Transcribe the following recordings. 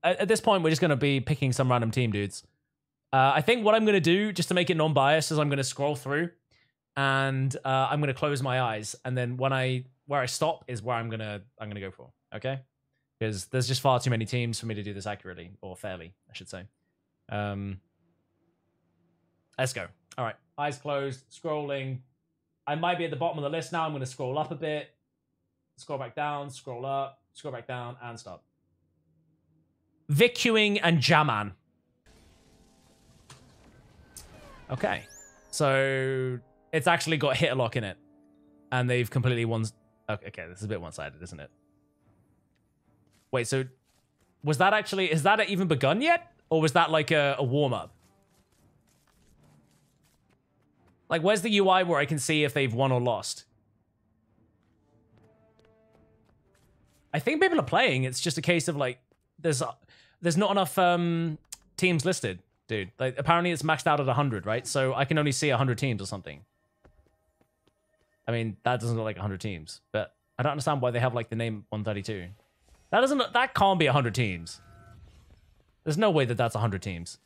at this point, we're just going to be picking some random team, dudes. I think what I'm going to do, just to make it non-biased, is I'm going to scroll through, and I'm going to close my eyes, and then where I stop is where I'm gonna go for. Okay, because there's just far too many teams for me to do this accurately or fairly, I should say. Let's go. All right, eyes closed, scrolling. I might be at the bottom of the list now. I'm going to scroll up a bit, scroll back down, scroll up, scroll back down, and stop. Vicuing and Jaman. Okay, so it's actually got Hitterlock in it, and they've completely won. Okay, this is a bit one-sided, isn't it? Wait, so was that actually? Has that even begun yet, or was that like a warm-up? Like, where's the UI where I can see if they've won or lost? I think people are playing. It's just a case of like, there's not enough teams listed, dude. Like, apparently it's maxed out at 100, right? So I can only see 100 teams or something. I mean, that doesn't look like 100 teams, but I don't understand why they have like the name 132. That can't be 100 teams. There's no way that that's 100 teams.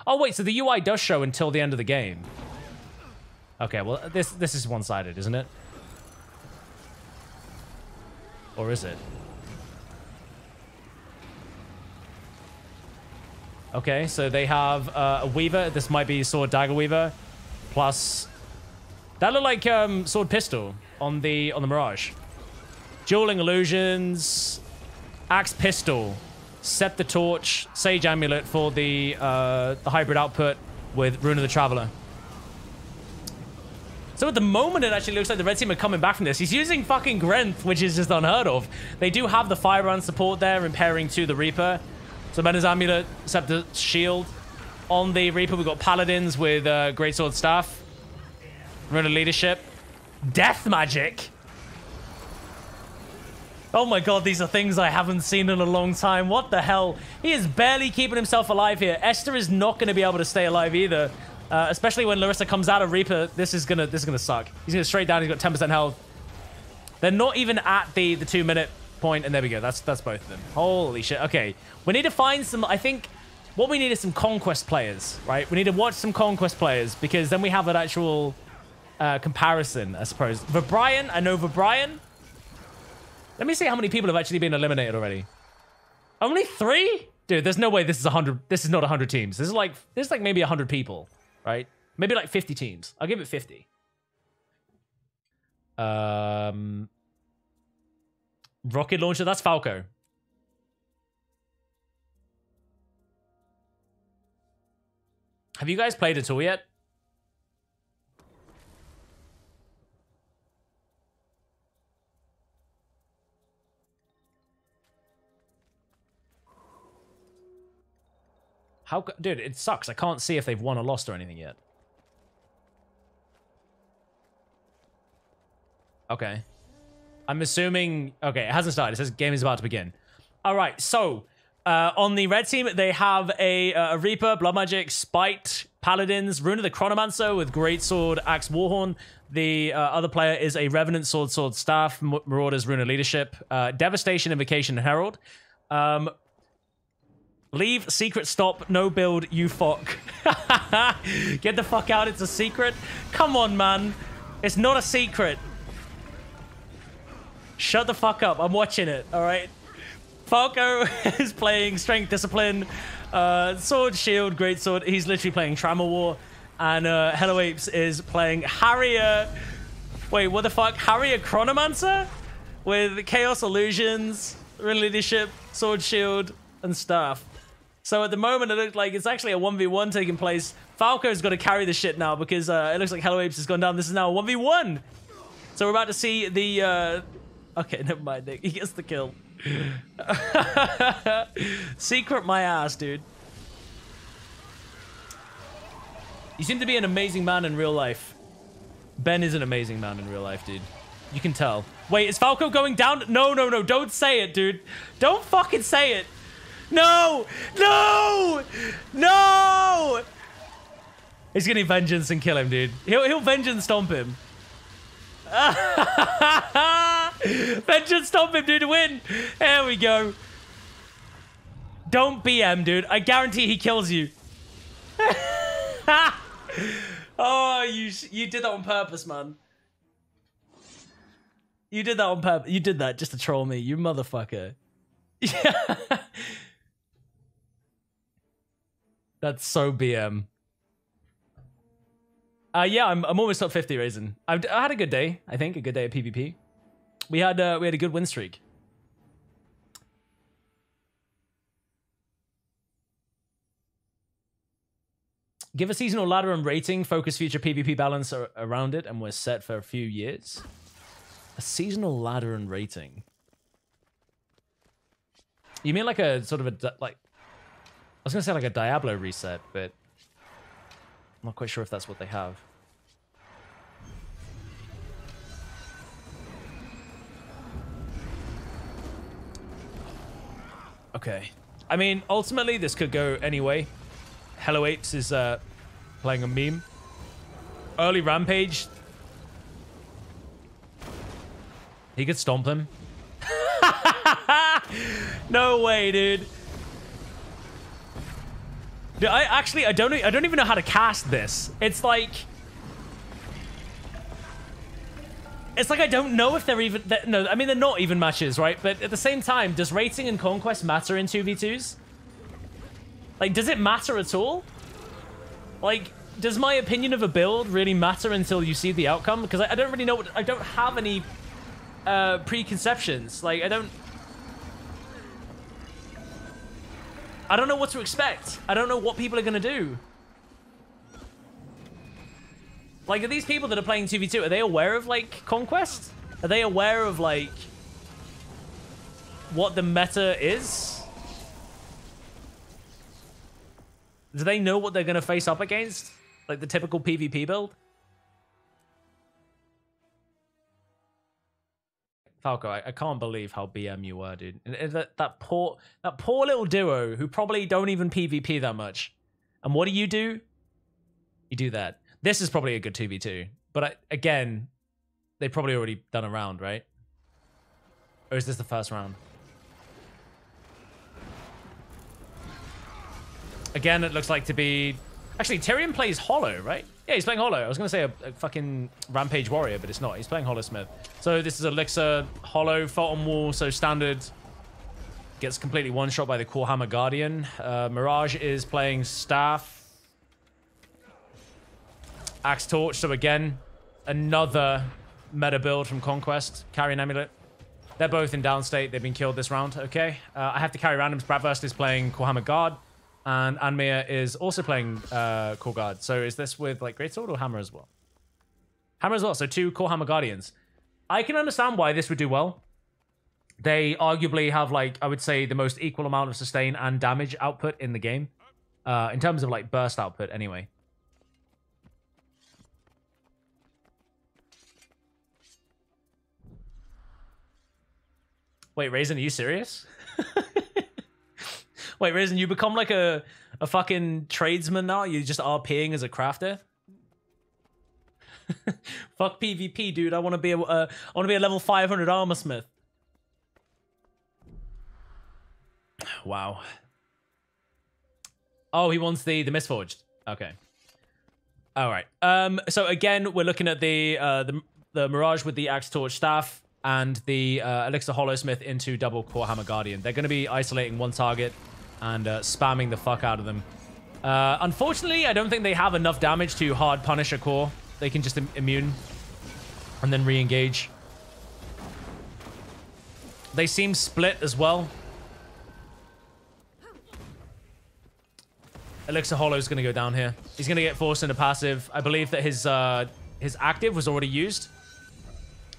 Oh wait, so the UI does show until the end of the game. Okay, well this is one-sided, isn't it? Or is it? Okay, so they have a Weaver. This might be Sword Dagger Weaver. Plus, that looked like Sword Pistol on the Mirage. Dueling Illusions, Axe Pistol, Scepter Torch, Sage Amulet for the hybrid output with Rune of the Traveler. So at the moment, it actually looks like the red team are coming back from this. He's using fucking Grenth, which is just unheard of. They do have the Firebrand support there in pairing to the Reaper. So Mena's Amulet, Scepter Shield. On the Reaper, we've got Paladins with Greatsword Staff. Rune of Leadership. Death Magic. Oh my god, these are things I haven't seen in a long time. What the hell? He is barely keeping himself alive here. Esther is not going to be able to stay alive either. Especially when Larissa comes out of Reaper, this is gonna suck. He's gonna straight down. He's got 10% health. They're not even at the 2-minute point, and there we go. That's both of them. Holy shit. Okay, we need to find some. I think what we need is some Conquest players, right? We need to watch some Conquest players because then we have an actual comparison, I suppose. Vibrian, I know Vibrian. Let me see how many people have actually been eliminated already. Only 3? Dude, there's no way this is 100. This is not 100 teams. This is like maybe 100 people. Right? Maybe like 50 teams. I'll give it 50. Rocket launcher, that's Falco. Have you guys played at all yet? Dude, it sucks. I can't see if they've won or lost or anything yet. Okay. I'm assuming... Okay, it hasn't started. It says game is about to begin. All right, so on the red team, they have a Reaper, Blood Magic, Spite, Paladins, Rune of the Chronomancer with Greatsword, Axe Warhorn. The other player is a Revenant, Sword, Staff, Marauders, Rune of Leadership, Devastation, Invocation, and Herald. Leave, secret, stop, no build, you fuck. Get the fuck out, it's a secret. Come on, man. It's not a secret. Shut the fuck up, I'm watching it, all right? Falco is playing Strength, Discipline, Sword, Shield, Greatsword. He's literally playing Trammel War. And Hello Apes is playing Harrier. Wait, what the fuck? Harrier Chronomancer? With Chaos Illusions, Rune Leadership, Sword, Shield, and Staff. So at the moment, it looks like it's actually a 1v1 taking place. Falco's got to carry the shit now because it looks like Hello Apes has gone down. This is now a 1v1. So we're about to see the... Okay, never mind, Nick. He gets the kill. Secret my ass, dude. You seem to be an amazing man in real life. Ben is an amazing man in real life, dude. You can tell. Wait, is Falco going down? No, no, no. Don't say it, dude. Don't fucking say it. No! No! No! He's gonna vengeance and kill him, dude. He'll vengeance stomp him. Vengeance stomp him, dude, to win. There we go. Don't BM, dude. I guarantee he kills you. Oh, you did that on purpose, man. You did that on purpose. You did that just to troll me, you motherfucker. Yeah. That's so BM. Yeah, I'm almost top 50, Raisin. I had a good day. I think a good day at PvP. We had a good win streak. Give a seasonal ladder and rating, focus future PvP balance around it, and we're set for a few years. A seasonal ladder and rating. You mean like a sort of a like? I was gonna say like a Diablo reset, but I'm not quite sure if that's what they have. Okay. I mean, ultimately, this could go anyway. Hello Apes is playing a meme. Early Rampage. He could stomp him. No way, dude. Dude, I don't even know how to cast this. It's like I don't know if they're even... No, I mean, they're not even matches, right? But at the same time, does rating and conquest matter in 2v2s? Like, does it matter at all? Like, does my opinion of a build really matter until you see the outcome? Because I don't really know what... I don't have any preconceptions. Like, I don't know what to expect. I don't know what people are going to do. Like, are these people that are playing 2v2, are they aware of, like, Conquest? Are they aware of, like, what the meta is? Do they know what they're going to face up against? Like, the typical PvP build? Falco, I can't believe how BM you were, dude. And that poor little duo who probably don't even PvP that much. And what do? You do that. This is probably a good 2v2. But again, they probably already done a round, right? Or is this the first round? Again, it looks like to be... Actually, Tyrion plays Hollow, right? Yeah, he's playing Hollow. I was going to say a fucking Rampage Warrior, but it's not. He's playing Hollow Smith. So this is Elixir, Hollow, Photon Wall, so standard. Gets completely one-shot by the Core Hammer Guardian. Mirage is playing Staff. Axe Torch, so again, another meta build from Conquest. Carrion Amulet. They're both in downstate. They've been killed this round. Okay. I have to carry randoms. Bratwurst is playing Core Hammer Guard. And Anmir is also playing Core Guard. So is this with like Greatsword or Hammer as well? Hammer as well. So 2 Core Hammer Guardians. I can understand why this would do well. They arguably have like, I would say, the most equal amount of sustain and damage output in the game. In terms of like burst output anyway. Wait, Raisin, are you serious? Wait, Raisin, you become like a fucking tradesman now? You just RPing as a crafter? Fuck PvP, dude. I want to be a level 500 armor smith. Wow. Oh, he wants the Mistforged. Okay. All right. So again, we're looking at the Mirage with the Axe Torch Staff and the Elixir Hollowsmith into double Core Hammer Guardian. They're going to be isolating one target and spamming the fuck out of them. Unfortunately, I don't think they have enough damage to hard punish a core. They can just immune and then re-engage. They seem split as well. Elixir Hollow is going to go down here. He's going to get forced into passive. I believe that his active was already used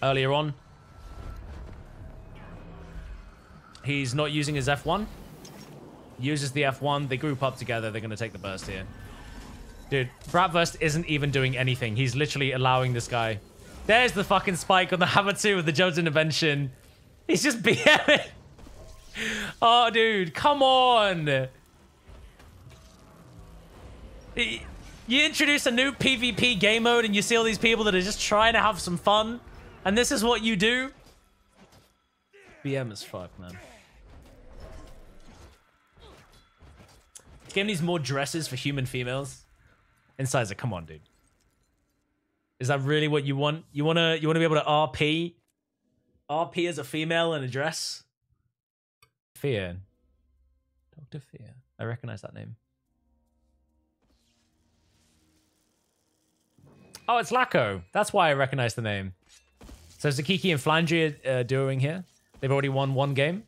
earlier on. He's not using his F1. Uses the F1. They group up together. They're going to take the burst here. Dude, Bratwurst isn't even doing anything. He's literally allowing this guy. There's the fucking spike on the Hammer 2 with the Judge Intervention. He's just BMing. Oh, dude. Come on. You introduce a new PvP game mode and you see all these people that are just trying to have some fun. And this is what you do? BM as fuck, man. game needs more dresses for human females. Incisor, come on, dude. Is that really what you want? You wanna be able to RP as a female in a dress? Fear. Dr. Fear. I recognize that name. Oh, it's Lacko. That's why I recognize the name. So Zakiki and Flandry are duoing here. They've already won one game.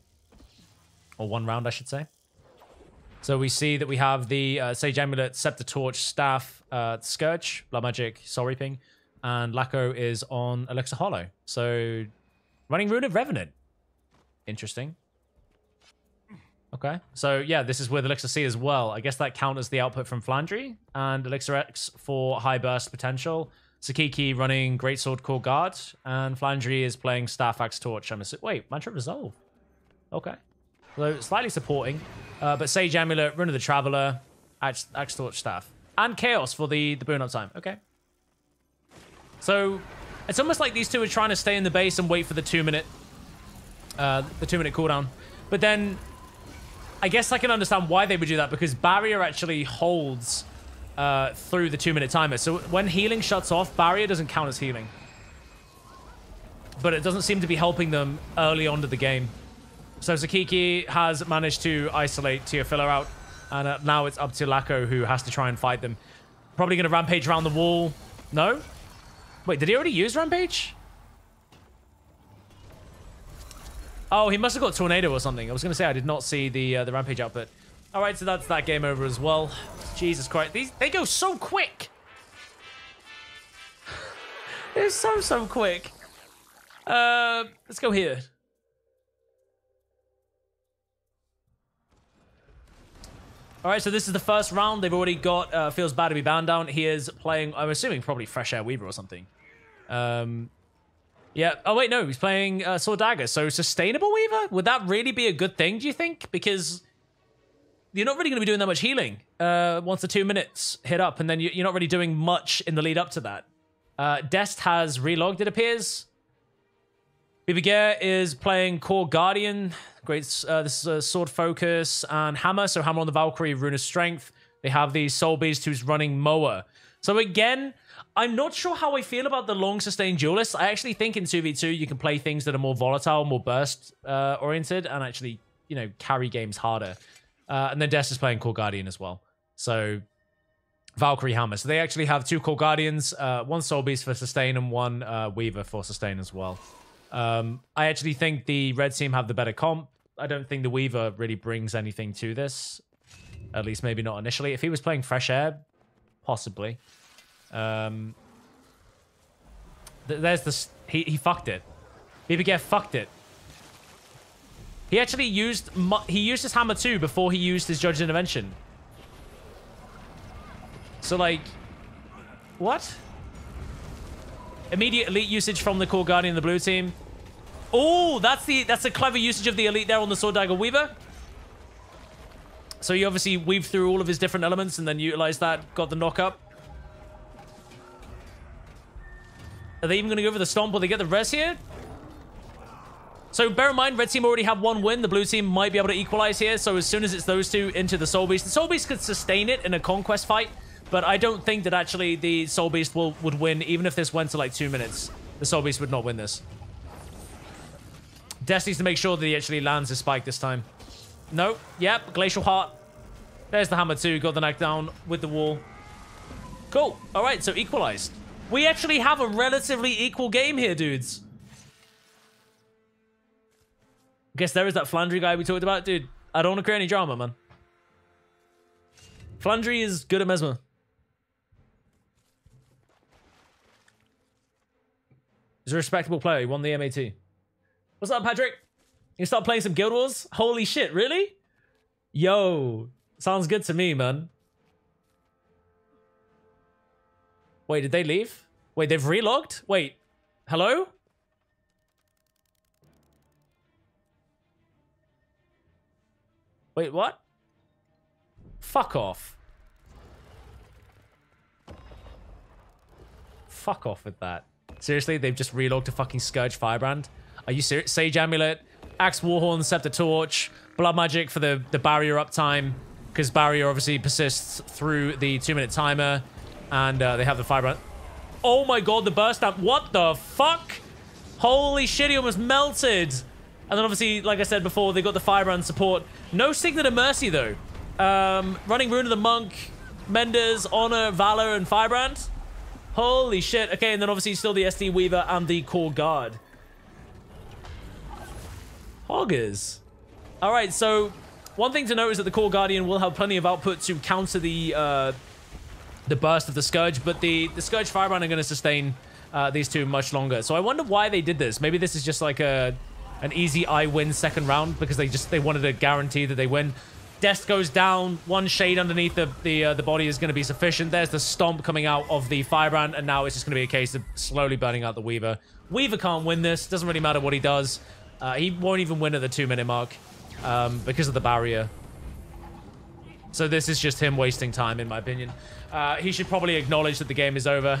Or one round, I should say. So we see that we have the Sage Amulet, Scepter Torch, Staff, Scourge, Blood Magic, Soul Reaping. And Lacko is on Elixir Hollow. So running Rune of Revenant. Interesting. Okay. So yeah, this is with Elixir C as well. I guess that counters the output from Flandry. And Elixir X for high burst potential. Sakiki running Greatsword Core Guard. And Flandry is playing Staff, Axe, Torch. Wait, Mantra Resolve. Okay. So slightly supporting. But Sage Amulet, Rune of the Traveler, Axe, Torch, Staff. And Chaos for the boon up time. Okay. So it's almost like these two are trying to stay in the base and wait for the 2-minute cooldown. But then I guess I can understand why they would do that, because Barrier actually holds through the 2-minute timer. So when healing shuts off, Barrier doesn't count as healing. But it doesn't seem to be helping them early on to the game. So Zakiki has managed to isolate Teofilo out. And now it's up to Lacko, who has to try and fight them. Probably going to rampage around the wall. No? Wait, did he already use Rampage? Oh, he must have got Tornado or something. I was going to say I did not see the Rampage output. All right, so that's that game over as well. Jesus Christ. They go so quick. They're so quick. Let's go here. All right, so this is the first round. They've already got Feels Bad to be bound down. He is playing, I'm assuming, probably Fresh Air Weaver or something. Yeah. Oh, wait, no. He's playing Sword Dagger. So Sustainable Weaver? Would that really be a good thing, do you think? Because you're not really going to be doing that much healing once the 2 minutes hit up. And then you're not really doing much in the lead up to that. Dest has relogged, it appears. Bibigare is playing Core Guardian. Great. This is Sword Focus and Hammer. So Hammer on the Valkyrie, Rune of Strength. They have the Soul Beast who's running Moa. So again, I'm not sure how I feel about the long sustained duelists. I actually think in 2v2 you can play things that are more volatile, more burst oriented, and actually, you know, carry games harder. And then Dest is playing Core Guardian as well. So Valkyrie Hammer. So they actually have 2 Core Guardians, one Soul Beast for sustain and one Weaver for sustain as well. I actually think the red team have the better comp. I don't think the Weaver really brings anything to this. At least maybe not initially. If he was playing Fresh Air, possibly. There's this. He fucked it. Bibigare fucked it. He actually used his hammer too before he used his Judge's Intervention. So like, what? Immediate elite usage from the Core Guardian of the blue team. Oh, that's a clever usage of the elite there on the Sword Dagger Weaver. So you obviously weave through all of his different elements and then utilize that. Got the knock up. Are they even going to go for the stomp? Will they get the res here? So bear in mind, red team already have 1 win. The blue team might be able to equalize here. So as soon as it's those two into the Soul Beast, the Soul Beast could sustain it in a conquest fight. But I don't think that actually the Soul Beast would win. Even if this went to like 2 minutes, the Soul Beast would not win this. Des needs to make sure that he actually lands his spike this time. No. Yep. Glacial Heart. There's the hammer too. Got the knockdown with the wall. Cool. All right. So equalized. We actually have a relatively equal game here, dudes. I guess there is that Flandry guy we talked about. Dude, I don't want to create any drama, man. Flandry is good at Mesmer. He's a respectable player. He won the MAT. What's up, Patrick? You start playing some Guild Wars? Holy shit, really? Yo, sounds good to me, man. Wait, did they leave? Wait, they've relogged? Wait, hello? Wait, what? Fuck off. Fuck off with that. Seriously, they've just relogged to fucking Scourge Firebrand? Are you serious? Sage Amulet, Axe Warhorn, Scepter Torch, Blood Magic for the barrier uptime, because barrier obviously persists through the 2-minute timer, and they have the firebrand. Oh my god, the burst up. What the fuck? Holy shit, he almost melted. And then obviously, like I said before, they got the firebrand support. No Signet of Mercy, though. Running Rune of the Monk, Mendes, Honor, Valor, and Firebrand. Holy shit. Okay, and then obviously still the SD Weaver and the Core Guard. Hoggers. All right, so one thing to note is that the Core Guardian will have plenty of output to counter the burst of the Scourge, but the Scourge Firebrand are going to sustain these two much longer. So I wonder why they did this. Maybe this is just like an easy I win second round because they wanted to guarantee that they win. Death goes down. One shade underneath the body is going to be sufficient. There's the stomp coming out of the Firebrand, and now it's just going to be a case of slowly burning out the Weaver. Weaver can't win this. Doesn't really matter what he does. He won't even win at the 2-minute mark because of the barrier. So this is just him wasting time, in my opinion. He should probably acknowledge that the game is over.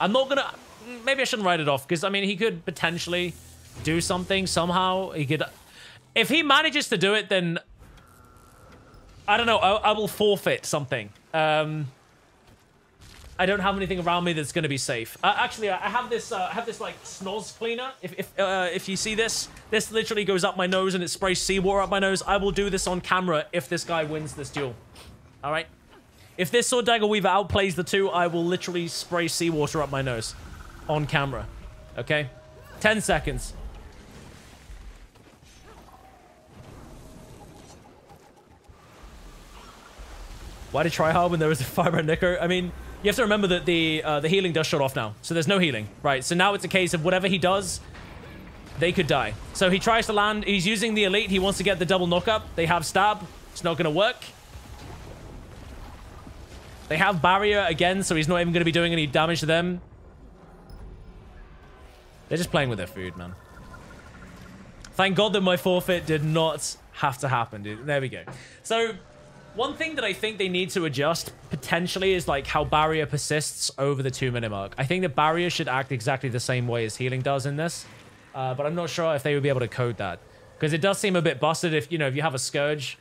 I'm not gonna... Maybe I shouldn't write it off, because, I mean, he could potentially do something somehow. He could... If he manages to do it, then... I don't know. I will forfeit something. I don't have anything around me that's going to be safe. Actually, I have this like snoz cleaner. If you see this literally goes up my nose and it sprays seawater up my nose. I will do this on camera if this guy wins this duel. All right. If this Sword Dagger Weaver outplays the two, I will literally spray seawater up my nose on camera. Okay. 10 seconds. Why did try hard when there was a Firebrand Nicker? I mean, you have to remember that the healing does shut off now. So there's no healing, right? So now it's a case of whatever he does, they could die. So he tries to land. He's using the elite. He wants to get the double knockup. They have stab. It's not going to work. They have barrier again, so he's not even going to be doing any damage to them. They're just playing with their food, man. Thank God that my forfeit did not have to happen, dude. There we go. So... one thing that I think they need to adjust, potentially, is like how barrier persists over the 2-minute mark. I think that barrier should act exactly the same way as healing does in this. But I'm not sure if they would be able to code that. Because it does seem a bit busted if, if you have a Scourge.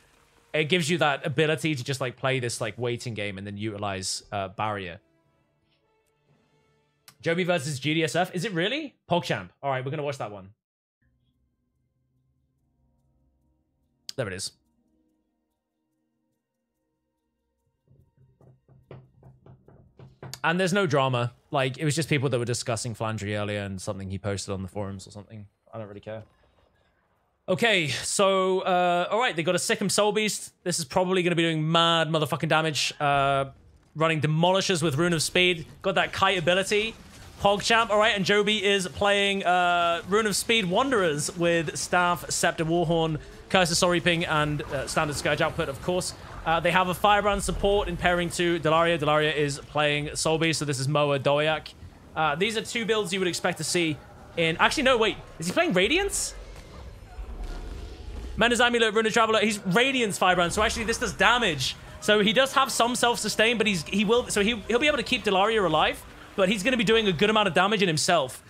It gives you that ability to just like play this like waiting game and then utilize barrier. Joby versus GDSF. Is it really? PogChamp. All right, we're going to watch that one. There it is. And there's no drama. Like, it was just people that were discussing Flandry earlier and something he posted on the forums or something. I don't really care. Okay, so, all right, they got a Sikkim Soul Beast. This is probably going to be doing mad motherfucking damage. Running Demolishers with Rune of Speed. Got that kite ability. PogChamp, all right, and Joby is playing Rune of Speed Wanderers with Staff, Scepter, Warhorn, Curse of Soul Reaping, and Standard Scourge output, of course. They have a Firebrand support in pairing to Delaria. Delaria is playing Soul Beast, so this is Moa Doyak. These are two builds you would expect to see in... Actually, no, wait. Is he playing Radiance? Mendes Amulet, Rune Traveler. He's Radiance Firebrand, so actually this does damage. So he does have some self-sustain, but he'll be able to keep Delaria alive, but he's going to be doing a good amount of damage in himself.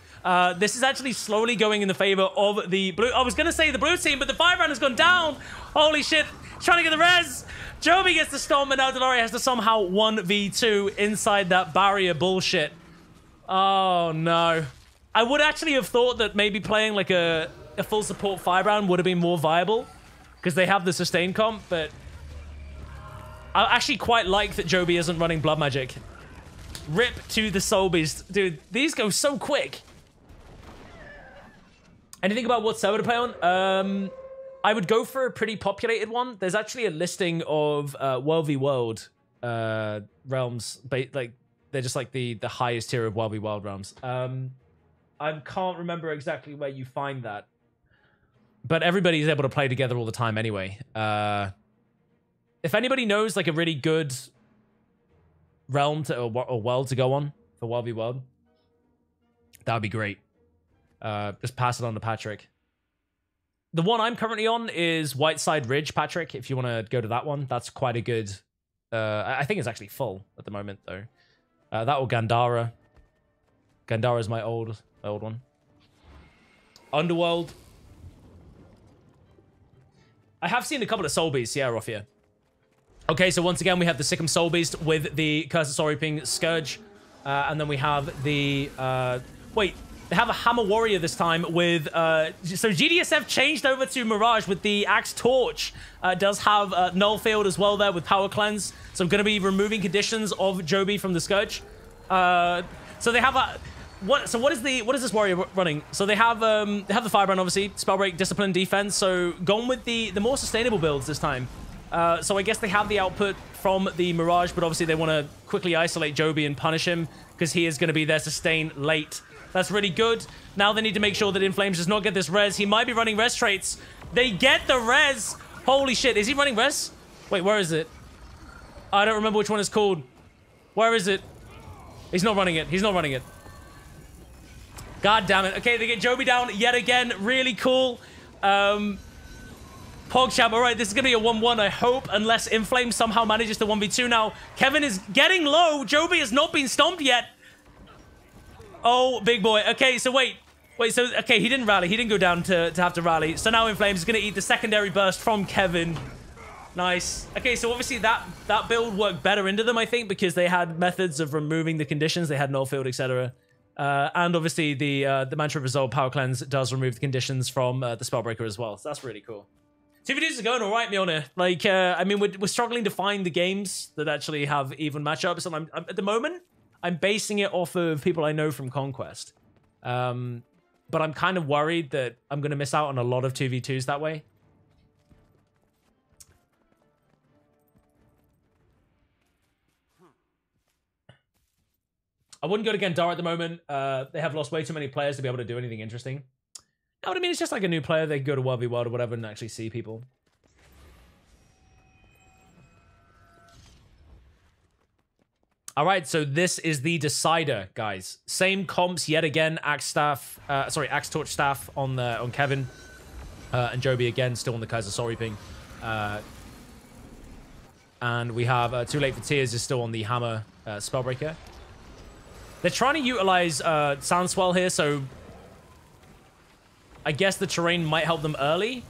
This is actually slowly going in the favor of the blue... I was going to say the blue team, but the Firebrand has gone down. Holy shit. Trying to get the res. Joby gets the stomp, and now Delaria has to somehow 1v2 inside that barrier bullshit. Oh, no. I would actually have thought that maybe playing like a full support Firebrand would have been more viable because they have the sustain comp, but I actually quite like that Joby isn't running Blood Magic. Rip to the Soul Beast. Dude, these go so quick. Anything about what server to play on? I would go for a pretty populated one. There's actually a listing of World v World realms. Like, they're just like the highest tier of World v World realms. I can't remember exactly where you find that. But everybody's able to play together all the time anyway. If anybody knows like a really good realm or world to go on for World v World, that would be great. Just pass it on to Patrick. The one I'm currently on is Whiteside Ridge, Patrick. If you want to go to that one, that's quite a good... I think it's actually full at the moment, though. That or Gandhara. Gandhara is my old one. Underworld. I have seen a couple of Soul Beasts, yeah, off here. Okay, so once again, we have the Sikkim Soul Beast with the Curse of Soul Reaping Scourge. And then we have the... wait, they have a Hammer Warrior this time with... so GDSF changed over to Mirage with the Axe Torch. Does have Null Field as well there with Power Cleanse. So I'm going to be removing conditions of Joby from the Scourge. So they have a... What is this warrior running? So they have the Firebrand, obviously, Spellbreak, Discipline, Defense. So gone with the more sustainable builds this time. So I guess they have the output from the Mirage, but obviously they want to quickly isolate Joby and punish him because he is going to be their sustain late. That's really good. Now they need to make sure that Inflames does not get this res. He might be running res traits. They get the res. Holy shit. Is he running res? Wait, where is it? I don't remember which one it's called. Where is it? He's not running it. He's not running it. God damn it. Okay, they get Joby down yet again. Really cool. PogChamp, all right, this is going to be a 1-1, I hope, unless Inflame somehow manages to 1v2 now. Kevin is getting low. Joby has not been stomped yet. Oh, big boy. Okay, so wait, so, okay, he didn't rally. He didn't go down to have to rally. So now Inflame is going to eat the secondary burst from Kevin. Nice. Okay, so obviously that build worked better into them, I think, because they had methods of removing the conditions. They had Null Field, etc. And obviously the Mantra of Resolve Power Cleanse does remove the conditions from the Spellbreaker as well. So that's really cool. 2v2s are going all right, Mjolnir. Like, I mean, we're struggling to find the games that actually have even matchups. And I'm at the moment, I'm basing it off of people I know from Conquest. But I'm kind of worried that I'm going to miss out on a lot of 2v2s that way. I wouldn't go to Gendar at the moment. They have lost way too many players to be able to do anything interesting. No, what I mean, it's just like a new player. They can go to World v World or whatever and actually see people. All right, so this is the decider, guys. Same comps yet again. Axe Torch Staff on Kevin. And Joby again, still on the Kaiser Soul Reaping. And we have Too Late for Tears is still on the Hammer Spellbreaker. They're trying to utilize Soundswell here, so I guess the terrain might help them early.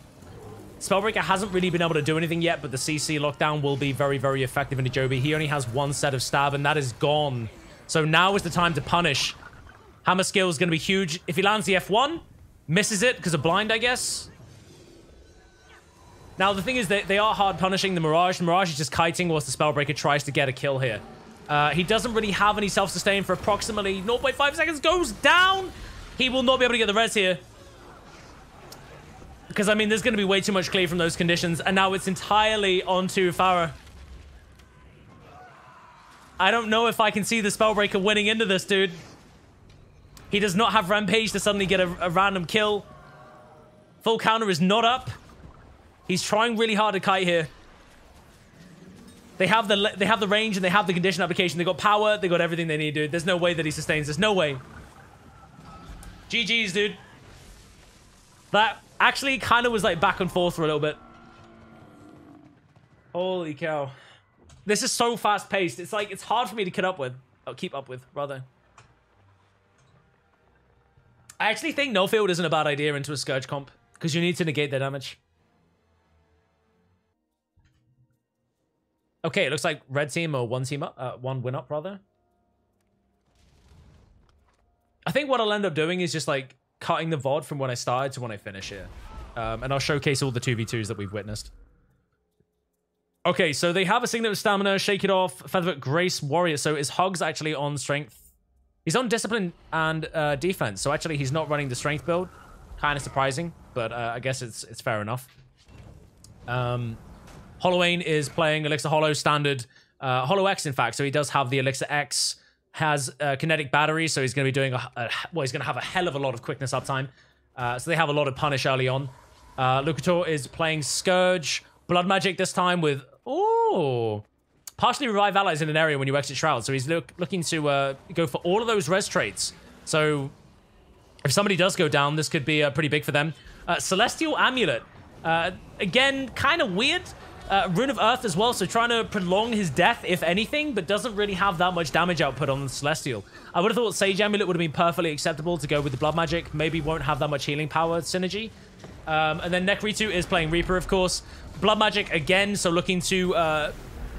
Spellbreaker hasn't really been able to do anything yet, but the CC lockdown will be very, very effective into Joby. He only has one set of stab, and that is gone. So now is the time to punish. Hammer skill is going to be huge. If he lands the F1, misses it because of blind, I guess. Now, the thing is that they are hard punishing the Mirage. The Mirage is just kiting whilst the Spellbreaker tries to get a kill here. He doesn't really have any self-sustain for approximately 0.5 seconds. Goes down. He will not be able to get the res here. Because, I mean, there's going to be way too much clear from those conditions. And now it's entirely onto Farah. I don't know if I can see the Spellbreaker winning into this, dude. He does not have Rampage to suddenly get a random kill. Full counter is not up. He's trying really hard to kite here. They have the range and they have the condition application. They got power. They got everything they need, dude. There's no way that he sustains this. No way. GG's, dude. That actually kind of was like back and forth for a little bit. Holy cow. This is so fast paced. It's like, it's hard for me to keep up with, rather. I actually think no field isn't a bad idea into a Scourge comp because you need to negate their damage. Okay, it looks like red team or one win up, rather. I think what I'll end up doing is just like cutting the VOD from when I started to when I finish here. And I'll showcase all the 2v2s that we've witnessed. Okay, so they have a Signet of Stamina, Shake It Off, Featherfoot, Grace, Warrior. So is Hogs actually on Strength? He's on Discipline and Defense. So actually he's not running the Strength build. Kind of surprising, but I guess it's fair enough. Hollowayne is playing Elixir Hollow Standard. Hollow X, in fact. So he does have the Elixir X. Has Kinetic Battery, so he's going to be doing he's going to have a hell of a lot of quickness uptime. So they have a lot of punish early on. Lucator is playing Scourge. Blood Magic this time with... Ooh! Partially revive allies in an area when you exit Shroud. So he's looking to go for all of those res traits. So if somebody does go down, this could be pretty big for them. Celestial Amulet. Again, kind of weird. Rune of Earth as well, so trying to prolong his death, if anything, but doesn't really have that much damage output on the Celestial. I would have thought Sage Amulet would have been perfectly acceptable to go with the Blood Magic. Maybe won't have that much healing power synergy. And then Nekritu is playing Reaper, of course. Blood Magic again, so looking to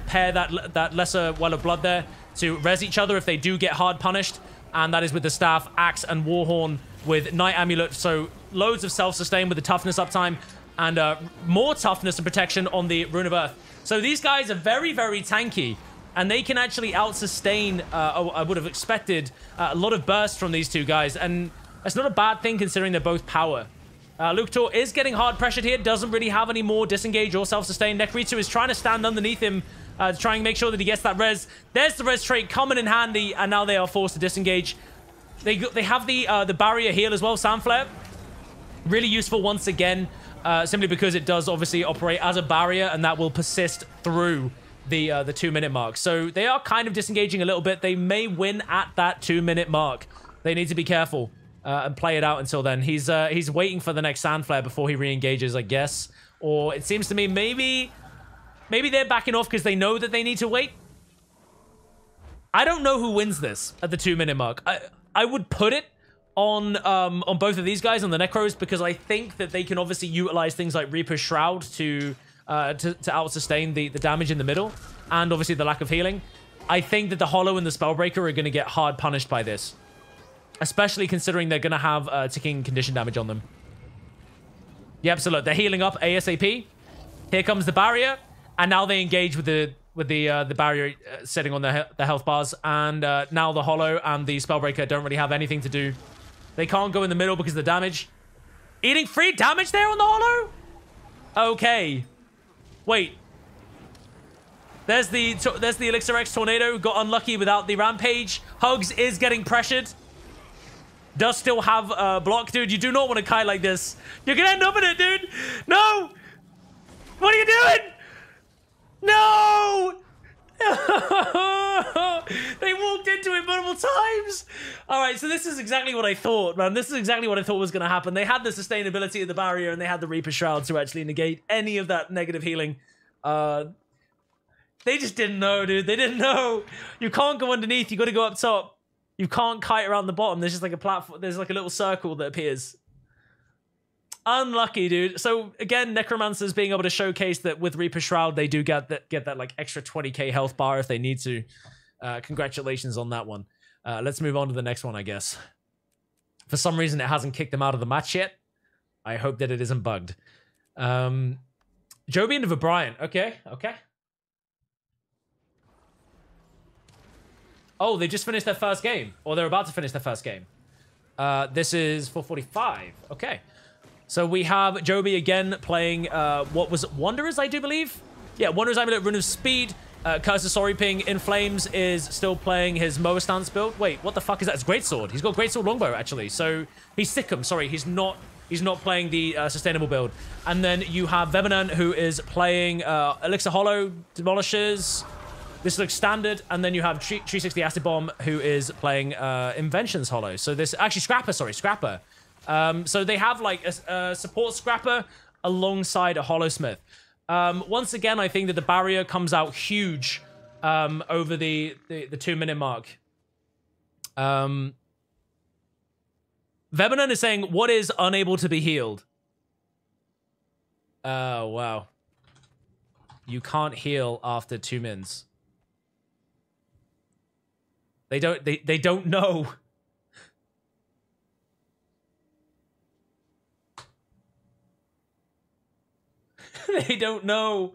pair that lesser well of blood there to res each other if they do get hard punished. And that is with the Staff, Axe, and Warhorn with Night Amulet. So loads of self-sustain with the toughness uptime and more toughness and protection on the Rune of Earth. So these guys are very, very tanky. And they can actually out-sustain, I would have expected, a lot of burst from these two guys. And that's not a bad thing considering they're both power. Lucator is getting hard pressured here. Doesn't really have any more disengage or self-sustain. Nekritu is trying to stand underneath him to try and make sure that he gets that res. There's the res trait coming in handy. And now they are forced to disengage. They have the barrier heal as well, Sandflare. Really useful once again. Simply because it does obviously operate as a barrier. And that will persist through the 2-minute mark. So they are kind of disengaging a little bit. They may win at that 2-minute mark. They need to be careful and play it out until then. He's waiting for the next Sand Flare before he re-engages, I guess. Or it seems to me maybe they're backing off because they know that they need to wait. I don't know who wins this at the 2-minute mark. I would put it on both of these guys, on the Necros, because I think that they can obviously utilize things like Reaper's Shroud to out-sustain the damage in the middle, and obviously the lack of healing. I think that the Hollow and the Spellbreaker are going to get hard punished by this, especially considering they're going to have ticking condition damage on them. Yep, so look, they're healing up ASAP. Here comes the barrier, and now they engage with the barrier setting on the health bars, and now the Hollow and the Spellbreaker don't really have anything to do. They can't go in the middle because of the damage. Eating free damage there on the Hollow? Okay. Wait. There's the Elixir X Tornado. Got unlucky without the Rampage. Hugs is getting pressured. Does still have block. Dude, you do not want to kite like this. You're going to end up in it, dude. No. What are you doing? No. They walked into it multiple times. All right, so this is exactly what I thought, man. This is exactly what I thought was going to happen. They had the sustainability of the barrier, and they had the Reaper Shroud to actually negate any of that negative healing. They just didn't know, dude. They didn't know. You can't go underneath. You got to go up top. You can't kite around the bottom. There's just like a platform. There's like a little circle that appears. Unlucky, dude. So again, Necromancers being able to showcase that with Reaper Shroud, they do get that like extra 20k health bar if they need to. Congratulations on that one. Let's move on to the next one, I guess. For some reason, it hasn't kicked them out of the match yet. I hope that it isn't bugged. Joby into Vibriant. Okay. Oh, they just finished their first game. Or they're about to finish their first game. This is 4:45. Okay. So we have Joby again playing what was Wanderers, I do believe. Yeah, Wanderers Amulet, Rune of Speed. Curse of Sorry Ping in Flames is still playing his Moa Stance build. Wait, what the fuck is that? It's Greatsword. He's got Greatsword Longbow, actually. So he's Sikkim. Sorry, he's not playing the sustainable build. And then you have Vebanan, who is playing Elixir Hollow, Demolishes. This looks standard. And then you have 360 Acid Bomb, who is playing Inventions Hollow. So this... Actually, Scrapper. So they have like a support Scrapper alongside a Hollowsmith. Once again, I think that the barrier comes out huge over the 2-minute mark. Vebanan is saying, what is unable to be healed? Oh, wow. You can't heal after 2 mins. They don't know. They don't know.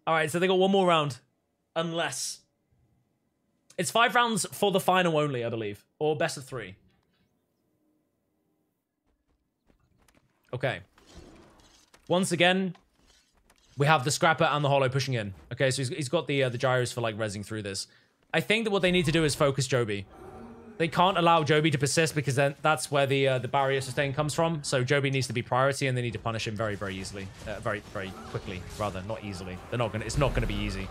All right, so they got one more round. Unless. It's 5 rounds for the final only, I believe. Or best of 3. Okay. Once again, we have the Scrapper and the Hollow pushing in. Okay, so he's got the gyros for, like, rezzing through this. I think that what they need to do is focus Joby. They can't allow Joby to persist because then that's where the barrier sustain comes from. So Joby needs to be priority, and they need to punish him very, very easily, very, very quickly. Rather, not easily. It's not gonna be easy.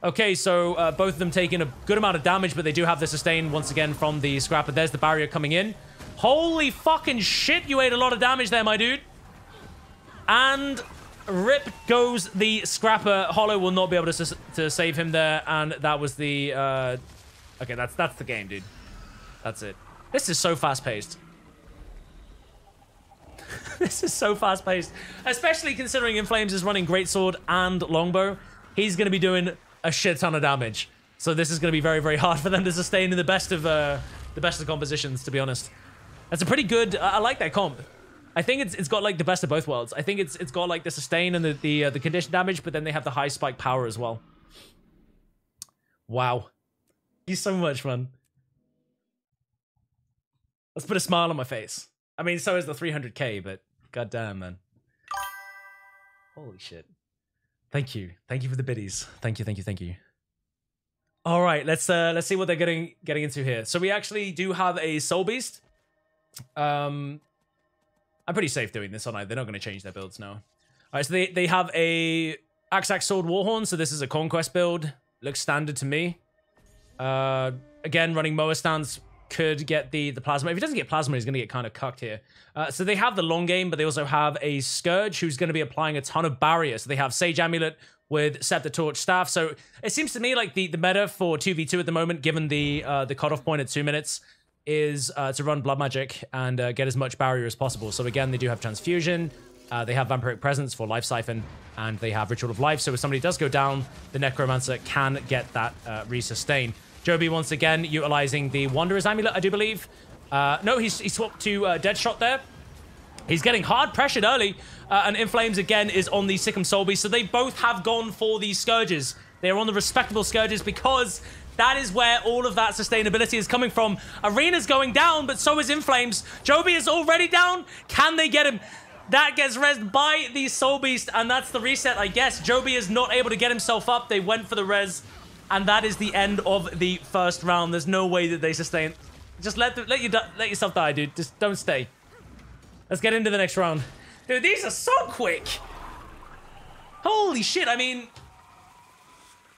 Okay, so both of them taking a good amount of damage, but they do have the sustain once again from the Scrapper. There's the barrier coming in. Holy fucking shit! You ate a lot of damage there, my dude. And rip goes the Scrapper. Hollow will not be able to save him there, and that was the. Okay, that's the game, dude. That's it. This is so fast-paced. This is so fast-paced. Especially considering Inflames is running Greatsword and Longbow. He's going to be doing a shit ton of damage. So this is going to be very, very hard for them to sustain in the best of compositions, to be honest. That's a pretty good... I like that comp. I think it's got like the best of both worlds. I think it's got like the sustain and the condition damage, but then they have the high spike power as well. Wow. He's so much fun. Let's put a smile on my face. I mean, so is the 300k, but goddamn, man. Holy shit. Thank you. Thank you for the biddies. Thank you, thank you, thank you. All right, let's see what they're getting into here. So we actually do have a Soul Beast. I'm pretty safe doing this, aren't I? They're not going to change their builds now. All right, so they have a Axe Sword Warhorn, so this is a Conquest build. Looks standard to me. Again, running Moa stance could get the Plasma. If he doesn't get Plasma, he's going to get kind of cucked here. So they have the long game, but they also have a Scourge who's going to be applying a ton of barrier. So they have Sage Amulet with Scepter, Torch, Staff. So it seems to me like the meta for 2v2 at the moment, given the cutoff point at 2 minutes, is to run Blood Magic and get as much barrier as possible. So again, they do have Transfusion. They have Vampiric Presence for Life Siphon, and they have Ritual of Life. So if somebody does go down, the Necromancer can get that resustain. Joby once again utilizing the Wanderer's Amulet, I do believe. No, he swapped to Deadshot there. He's getting hard pressured early, and Inflames again is on the Sikkim Soul Beast. So they both have gone for these Scourges. They're on the respectable Scourges because that is where all of that sustainability is coming from. Arena's going down, but so is Inflames. Joby is already down. Can they get him? That gets rezzed by the Soul Beast, and that's the reset, I guess. Joby is not able to get himself up. They went for the res, and that is the end of the first round. There's no way that they sustain. Just let yourself die, dude. Just don't stay. Let's get into the next round. Dude, these are so quick. Holy shit, I mean...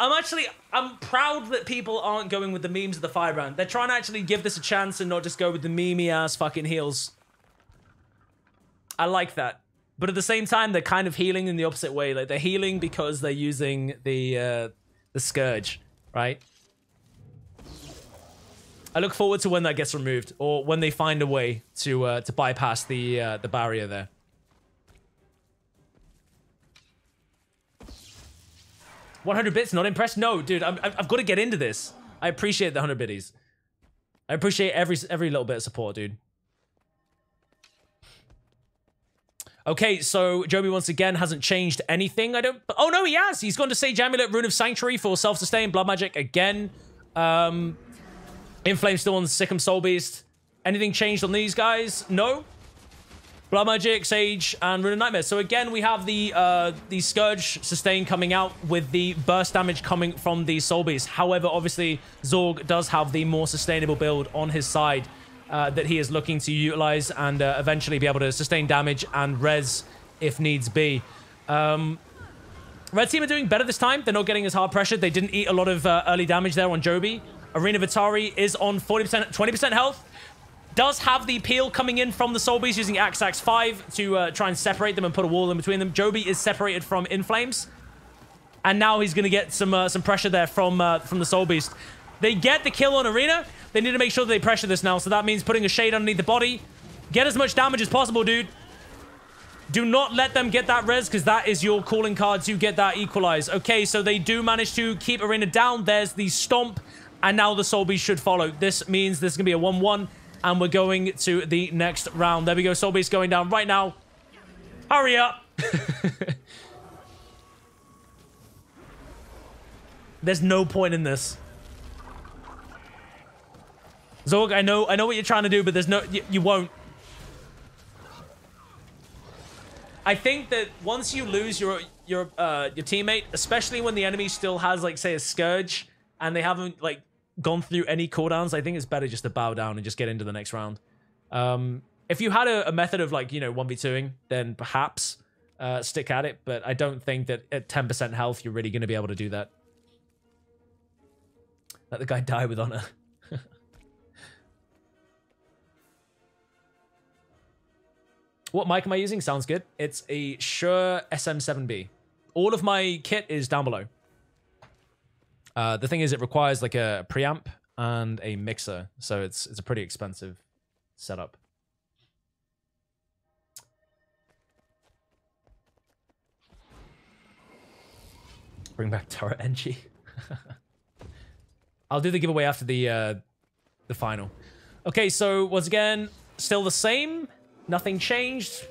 I'm proud that people aren't going with the memes of the firebrand. They're trying to actually give this a chance and not just go with the meme-ass fucking heals. I like that. But at the same time, they're kind of healing in the opposite way. Like, they're healing because they're using the Scourge, right? I look forward to when that gets removed, or when they find a way to bypass the barrier there. $100 bits, not impressed? No, dude, I've got to get into this. I appreciate the 100 biddies. I appreciate every little bit of support, dude. Okay, so Joby once again hasn't changed anything. Oh no, he has. He's gone to Sage Amulet, Rune of Sanctuary for self-sustain, Blood Magic again. Inflame still on Sikkim Soul Beast. Anything changed on these guys? No. Blood Magic, Sage, and Rune of Nightmare. So again, we have the Scourge sustain coming out with the burst damage coming from the Soul Beast. However, obviously, Zorg does have the more sustainable build on his side that he is looking to utilize and eventually be able to sustain damage and res if needs be. Red team are doing better this time. They're not getting as hard pressured. They didn't eat a lot of early damage there on Joby. Arena Vitari is on 40%, 20% health. Does have the peel coming in from the Soul Beast using Axe 5 to try and separate them and put a wall in between them. Joby is separated from Inflames. And now he's going to get some pressure there from the Soul Beast. They get the kill on Arena. They need to make sure that they pressure this now. So that means putting a shade underneath the body. Get as much damage as possible, dude. Do not let them get that res, because that is your calling card to get that equalize. Okay, so they do manage to keep Arena down. There's the stomp. And now the Soul Beast should follow. This means this is going to be a 1-1. And we're going to the next round. There we go. Soul Beast going down right now. Hurry up. There's no point in this. Zorg, I know what you're trying to do, but there's no... You won't. I think that once you lose your teammate, especially when the enemy still has, like, say, a Scourge, and they haven't, like, gone through any cooldowns, I think it's better just to bow down and just get into the next round. If you had a method of, like, you know, 1v2ing, then perhaps stick at it, but I don't think that at 10% health you're really going to be able to do that. Let the guy die with honor. What mic am I using? Sounds good. It's a Shure SM7B. All of my kit is down below. The thing is, it requires like a preamp and a mixer, so it's a pretty expensive setup. Bring back turret NG. I'll do the giveaway after the final. Okay, so once again, still the same. Nothing changed.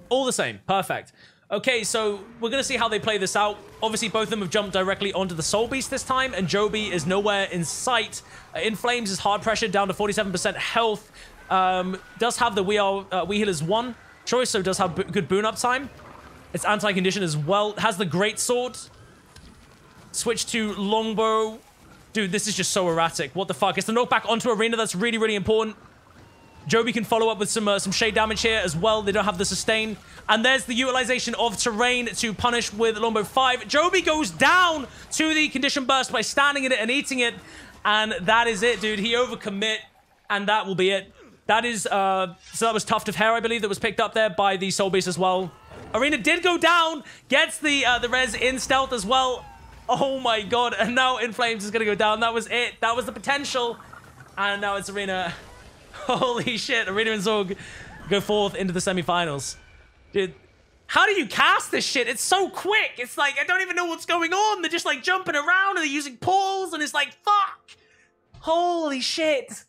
All the same. Perfect. Okay, so we're going to see how they play this out. Obviously, both of them have jumped directly onto the Soul Beast this time, and Joby is nowhere in sight. In Flames is hard pressured down to 47% health. Does have the We Healers 1 choice, so does have good boon uptime. It's anti-condition as well. Has the Great Sword. Switch to Longbow. Dude, this is just so erratic. What the fuck? It's the knockback onto Arena. That's really, really important. Joby can follow up with some shade damage here as well. They don't have the sustain. And there's the utilization of terrain to punish with Longbow 5. Joby goes down to the condition burst by standing in it and eating it. And that is it, dude. He overcommit, and that will be it. That is, so that was Tuft of Hair, I believe, that was picked up there by the Soul Beast as well. Arena did go down, gets the res in stealth as well. Oh my god, and now In Flames is going to go down. That was it. That was the potential. And now it's Arena. Holy shit, Arena and Zorg go forth into the semifinals. Dude, how do you cast this shit? It's so quick. It's like, I don't even know what's going on. They're just like jumping around and they're using portals and it's like, fuck. Holy shit.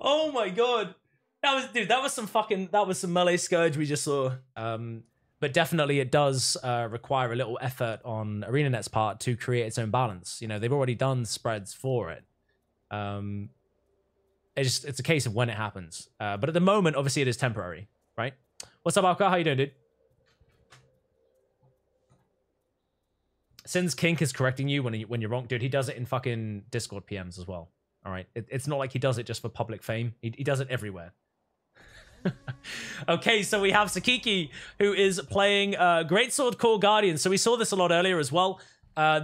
Oh my god. That was, dude, that was some melee scourge we just saw. But definitely it does require a little effort on ArenaNet's part to create its own balance. You know, they've already done spreads for it. It's a case of when it happens. But at the moment, obviously, it is temporary, right? What's up, Alka? How you doing, dude? Since Kink is correcting you when you're wrong, dude, he does it in fucking Discord PMs as well. All right? It's not like he does it just for public fame. He does it everywhere. Okay, so we have Sakiki, who is playing Greatsword Core Guardian. So we saw this a lot earlier as well.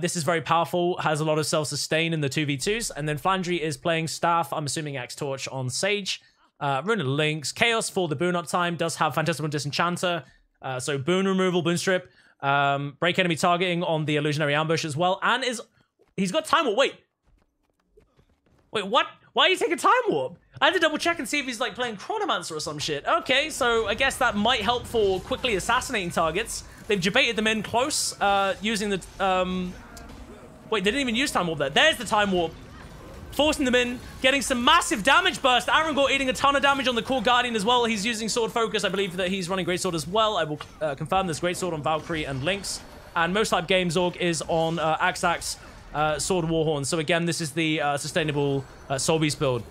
This is very powerful, has a lot of self-sustain in the 2v2s. And then Flandry is playing Staff, I'm assuming Axe Torch on Sage. Rune of Lynx, Chaos for the boon uptime, does have Phantasmal Disenchanter. So boon removal, boon strip. Break enemy targeting on the Illusionary Ambush as well. And he's got Time Warp. Wait, what? Why are you taking Time Warp? I had to double check and see if he's like playing Chronomancer or some shit. Okay, so I guess that might help for quickly assassinating targets. They've debated them in close, using the, wait, they didn't even use Time Warp there. There's the Time Warp. Forcing them in, getting some massive damage burst. Arangor eating a ton of damage on the Core Guardian as well. He's using Sword Focus. I believe that he's running Greatsword as well. I will confirm there's Greatsword on Valkyrie and Lynx. And most type game Zorg is on Axe, Sword Warhorn. So again, this is the sustainable Soul Beast build.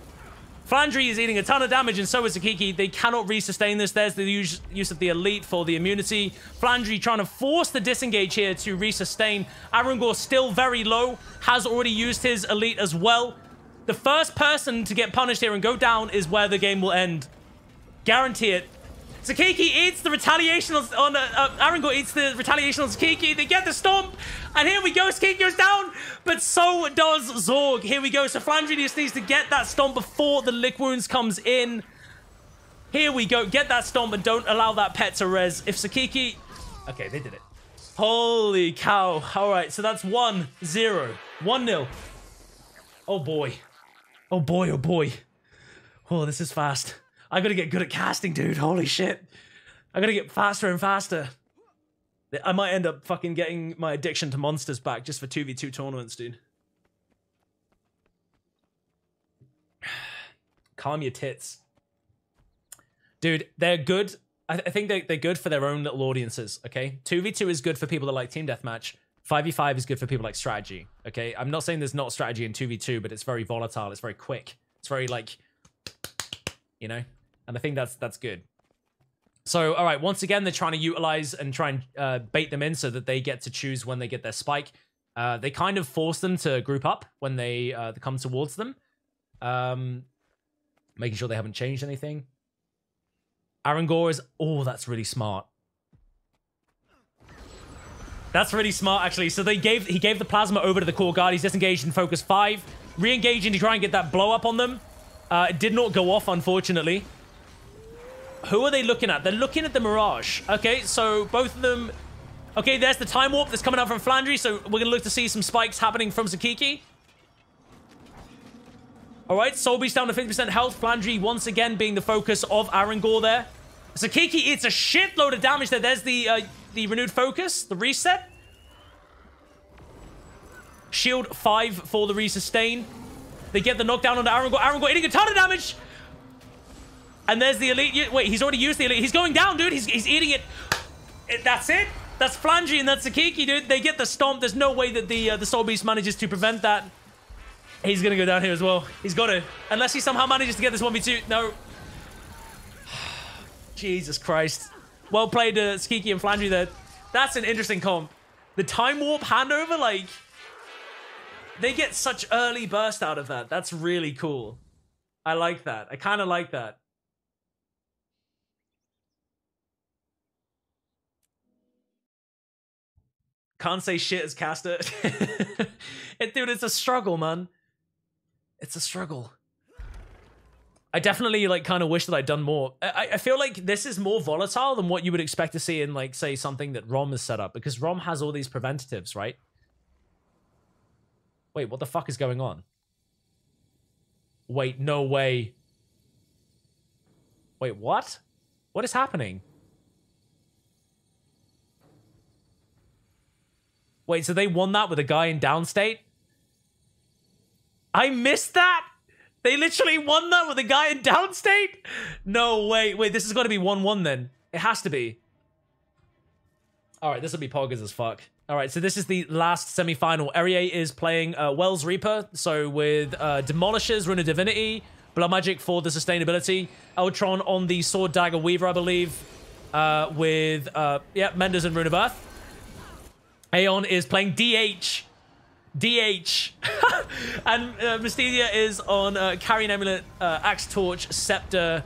Flandry is eating a ton of damage, and so is Sakiki. They cannot re-sustain this. There's the use of the Elite for the immunity. Flandry trying to force the disengage here to re-sustain. Arangor still very low. Has already used his Elite as well. The first person to get punished here and go down is where the game will end. Guarantee it. Sakiki eats the retaliation on Arangor eats the retaliation on Sakiki. They get the stomp, and here we go. Sakiki goes down, but so does Zorg. Here we go. So Flandry just needs to get that stomp before the Lick Wounds comes in. Here we go. Get that stomp and don't allow that pet to res. If Sakiki... Okay, they did it. Holy cow. All right, so that's 1-0. 1-0. Oh, boy. Oh, boy. Oh, boy. Oh, this is fast. I gotta get good at casting, dude. Holy shit. I gotta get faster and faster. I might end up fucking getting my addiction to monsters back just for 2v2 tournaments, dude. Calm your tits. Dude, they're good. I think they're good for their own little audiences, okay? 2v2 is good for people that like Team Deathmatch. 5v5 is good for people like strategy, okay? I'm not saying there's not strategy in 2v2, but it's very volatile. It's very quick. It's very, like, you know? And I think that's good. So, all right, once again, they're trying to utilize and try and bait them in so that they get to choose when they get their spike. They kind of force them to group up when they come towards them. Making sure they haven't changed anything. Arangor is... Oh, that's really smart. That's really smart, actually. So he gave the plasma over to the Core Guard. He's disengaged in Focus 5. Re-engaging to try and get that blow up on them. It did not go off, unfortunately. Who are they looking at? They're looking at the Mirage. Okay, so both of them... Okay, there's the Time Warp that's coming out from Flandry, so we're going to look to see some spikes happening from Sakiki. Alright, Soul Beast down to 50% health. Flandry once again being the focus of Arangor there. Sakiki eats a shitload of damage there. There's the the renewed focus, the reset. Shield 5 for the resustain. They get the knockdown onto Arangor. Arangor eating a ton of damage. And there's the elite. Wait, he's already used the elite. He's going down, dude. He's eating it. That's it. That's Flangy and that's Sakiki, dude. They get the stomp. There's no way that the Soul Beast manages to prevent that. He's going to go down here as well. He's got to. Unless he somehow manages to get this 1v2. No. Jesus Christ. Well played, Sakiki and Flangy there. That's an interesting comp. The Time Warp handover, like... They get such early burst out of that. That's really cool. I like that. I kind of like that. Can't say shit as caster. Dude, it's a struggle, man. It's a struggle. I definitely, like, kind of wish that I'd done more. I feel like this is more volatile than what you would expect to see in, like, say, something that ROM has set up. Because ROM has all these preventatives, right? Wait, what the fuck is going on? Wait, no way. Wait, what? What is happening? Wait, so they won that with a guy in downstate? I missed that? They literally won that with a guy in downstate? No way. Wait, this has got to be 1-1 then. It has to be. Alright, this will be poggers as fuck. Alright, so this is the last semi-final. Erie is playing Wells Reaper, so with Demolishes, Rune of Divinity, Blood Magic for the sustainability, Eltron on the Sword Dagger Weaver, I believe, with, yeah, Menders and Rune of Earth. Aeon is playing DH. DH. And Mysteria is on Carrion Amulet, Axe Torch, Scepter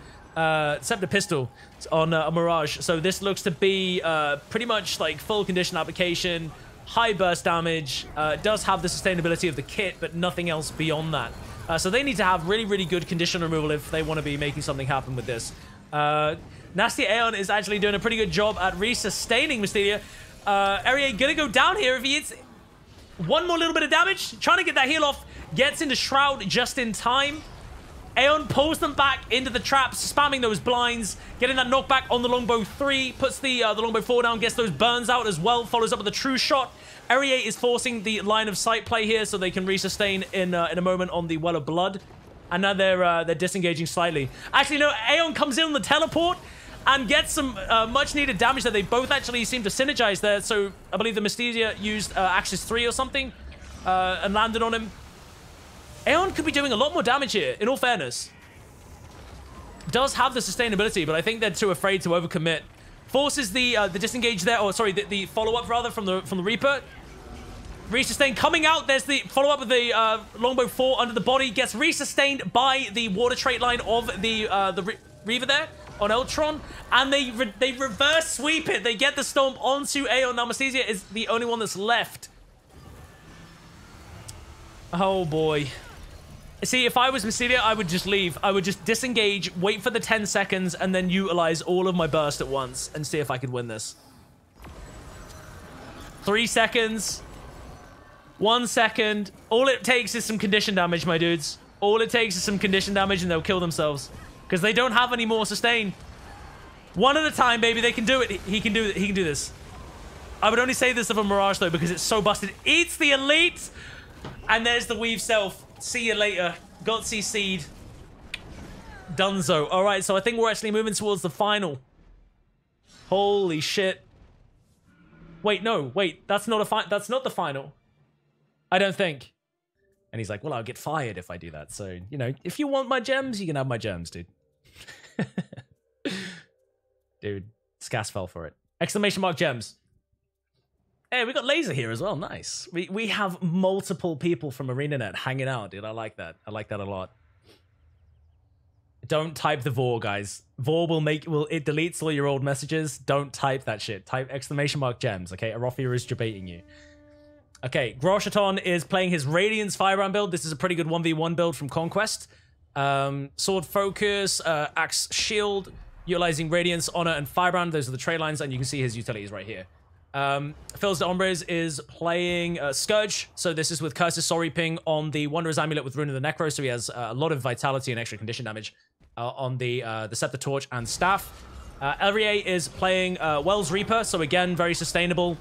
Pistol on Mirage. So this looks to be pretty much like full condition application, high burst damage, does have the sustainability of the kit, but nothing else beyond that. So they need to have really, really good condition removal if they want to be making something happen with this. Nasty Aeon is actually doing a pretty good job at resustaining Mysteria. Erie gonna go down here if he hits one more little bit of damage, trying to get that heal off, gets into Shroud just in time. Aeon pulls them back into the traps, spamming those blinds, getting that knockback on the longbow 3, puts the longbow 4 down, gets those burns out as well, follows up with a true shot. Erie is forcing the line of sight play here so they can resustain in a moment on the Well of Blood. And now they're disengaging slightly. Actually, no, Aeon comes in on the teleport and gets some much-needed damage that they both actually seem to synergize there. So I believe the Mysteria used Axis 3 or something and landed on him. Aeon could be doing a lot more damage here, in all fairness. Does have the sustainability, but I think they're too afraid to overcommit. Forces the disengage there, or sorry, the follow-up rather from the Reaper. Resustain coming out. There's the follow-up with the longbow 4 under the body. Gets resustained by the water trait line of the Reaver there on Eltron, and they reverse sweep it. They get the stomp onto Aeon. Now Mysteria is the only one that's left. Oh boy. See, if I was Mysteria, I would just leave. I would just disengage, wait for the 10 seconds, and then utilize all of my burst at once and see if I could win this. 3 seconds. 1 second. All it takes is some condition damage, my dudes. All it takes is some condition damage and they'll kill themselves. Because they don't have any more sustain. One at a time, baby. They can do it. He can do it. He can do this. I would only say this of a Mirage, though, because it's so busted. Eats the elite. And there's the Weave Self. See you later. Got CC'd. Dunzo. All right, so I think we're actually moving towards the final. Holy shit. Wait, no. Wait, that's not the final. I don't think. And he's like, well, I'll get fired if I do that. So, you know, if you want my gems, you can have my gems, dude. Dude, Scass fell for it. Exclamation mark gems. Hey, we got Laser here as well. Nice. We have multiple people from ArenaNet hanging out, dude. I like that. I like that a lot. Don't type the VOR, guys. VOR it deletes all your old messages. Don't type that shit. Type exclamation mark gems, okay? Arofia is debating you. Okay, Groshaton is playing his Radiance Firebrand build. This is a pretty good 1v1 build from Conquest. Sword Focus, Axe Shield, utilizing Radiance, Honor, and Firebrand. Those are the trade lines, and you can see his utilities right here. Phils de Hombres is playing Scourge. So this is with Curse's Soul Reaping on the Wanderer's Amulet with Rune of the Necro. So he has a lot of vitality and extra condition damage on the Scepter Torch and Staff. Elrier is playing Wells Reaper, so again, very sustainable.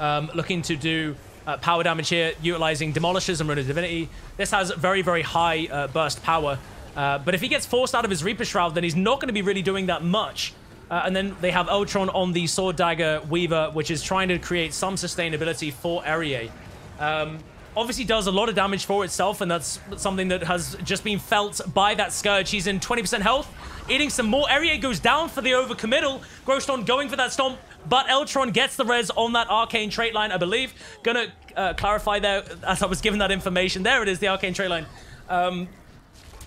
Looking to do power damage here, utilizing Demolishers and Rune of Divinity. This has very, very high burst power. But if he gets forced out of his Reaper Shroud, then he's not going to be really doing that much. And then they have Ultron on the Sword Dagger Weaver, which is trying to create some sustainability for Elrier. Obviously does a lot of damage for itself, and that's something that has just been felt by that Scourge. He's in 20% health, eating some more. Elrier goes down for the overcommittal. Groston going for that stomp, but Eltron gets the res on that arcane trait line, I believe. Gonna clarify there as I was given that information. There it is, the arcane trait line.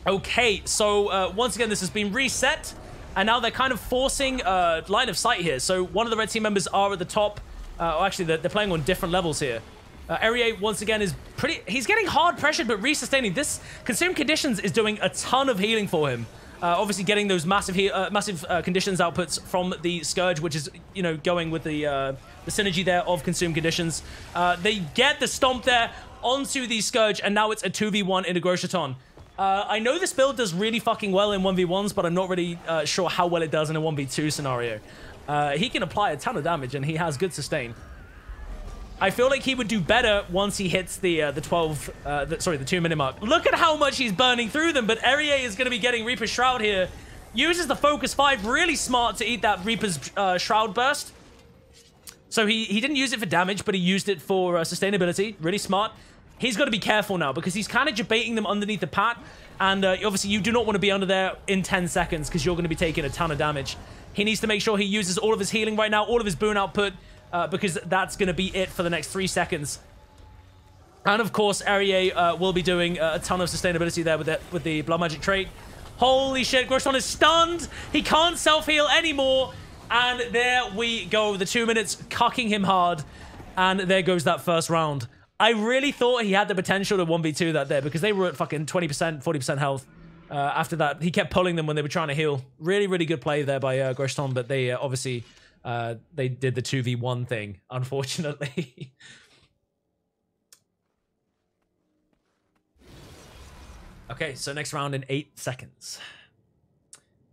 Okay, so once again, this has been reset, and now they're kind of forcing line of sight here. So one of the red team members are at the top. Actually, they're playing on different levels here. Elrier, once again, is he's getting hard pressured, but resustaining. This Consume Conditions is doing a ton of healing for him. Obviously, getting those massive conditions outputs from the Scourge, which is, you know, going with the synergy there of Consume Conditions. They get the stomp there onto the Scourge, and now it's a 2v1 into Grosjeton. I know this build does really fucking well in 1v1s, but I'm not really sure how well it does in a 1v2 scenario. He can apply a ton of damage, and he has good sustain. I feel like he would do better once he hits the 2-minute mark. Look at how much he's burning through them, but Elrier is going to be getting Reaper's Shroud here. Uses the Focus 5, really smart to eat that Reaper's Shroud burst. So he didn't use it for damage, but he used it for sustainability. Really smart. He's got to be careful now, because he's kind of debating them underneath the pat. And obviously, you do not want to be under there in 10 seconds, because you're going to be taking a ton of damage. He needs to make sure he uses all of his healing right now, all of his boon output, because that's going to be it for the next 3 seconds. And of course, Elrier will be doing a ton of sustainability there with the Blood Magic trait. Holy shit, Grosjeton is stunned. He can't self-heal anymore. And there we go. The 2 minutes cucking him hard. And there goes that first round. I really thought he had the potential to 1v2 that there, because they were at fucking 20%, 40% health. After that, he kept pulling them when they were trying to heal. Really, really good play there by Grosjeton, but they obviously... they did the 2v1 thing, unfortunately. Okay, so next round in 8 seconds.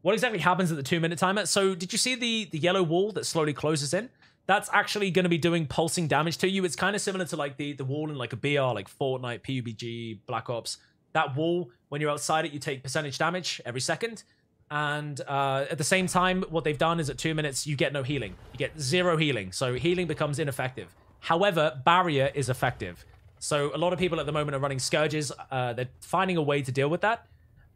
What exactly happens at the 2-minute timer? So did you see the yellow wall that slowly closes in? That's actually going to be doing pulsing damage to you. It's kind of similar to like the wall in like a BR, like Fortnite, PUBG, Black Ops. That wall, when you're outside it, you take percentage damage every second. And at the same time, what they've done is at 2 minutes, you get no healing. You get 0 healing. So healing becomes ineffective. However, barrier is effective. So a lot of people at the moment are running Scourges. They're finding a way to deal with that.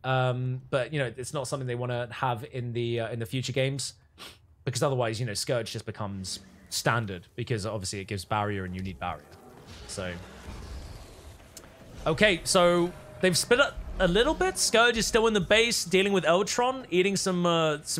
But, you know, it's not something they want to have in the future games. Because otherwise, you know, Scourge just becomes standard. Because obviously it gives barrier and you need barrier. So... Okay, so they've split up a little bit. Scourge is still in the base, dealing with Eltron, eating some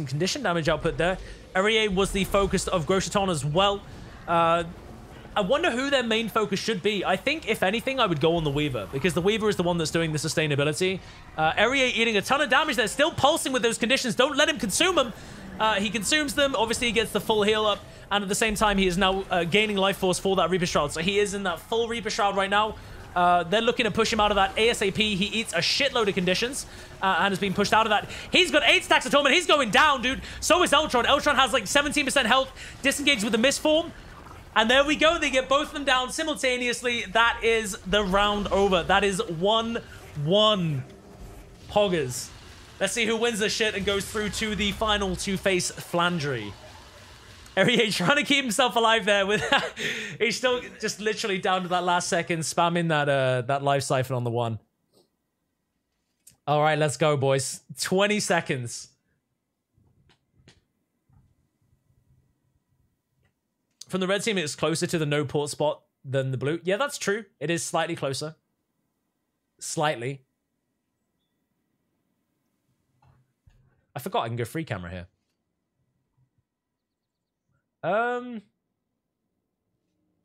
condition damage output there. Elrier was the focus of Grosjeton as well. I wonder who their main focus should be. I think, if anything, I would go on the Weaver, because the Weaver is the one that's doing the sustainability. Elrier eating a ton of damage. They're still pulsing with those conditions. Don't let him consume them. He consumes them. Obviously, he gets the full heal up. And at the same time, he is now gaining life force for that Reaper Shroud. So he is in that full Reaper Shroud right now. They're looking to push him out of that ASAP. He eats a shitload of conditions and has been pushed out of that. He's got 8 stacks of torment. He's going down, dude. So is Ultron. Ultron has like 17% health, disengaged with the misform. And there we go. They get both of them down simultaneously. That is the round over. That is 1-1. Poggers. Let's see who wins this shit and goes through to the final to face Flandry. Elrier trying to keep himself alive there with he's still just literally down to that last second, spamming that life siphon on the 1. All right, let's go, boys. 20 seconds. From the red team, it's closer to the no port spot than the blue. Yeah, that's true. It is slightly closer. Slightly. I forgot I can go free camera here.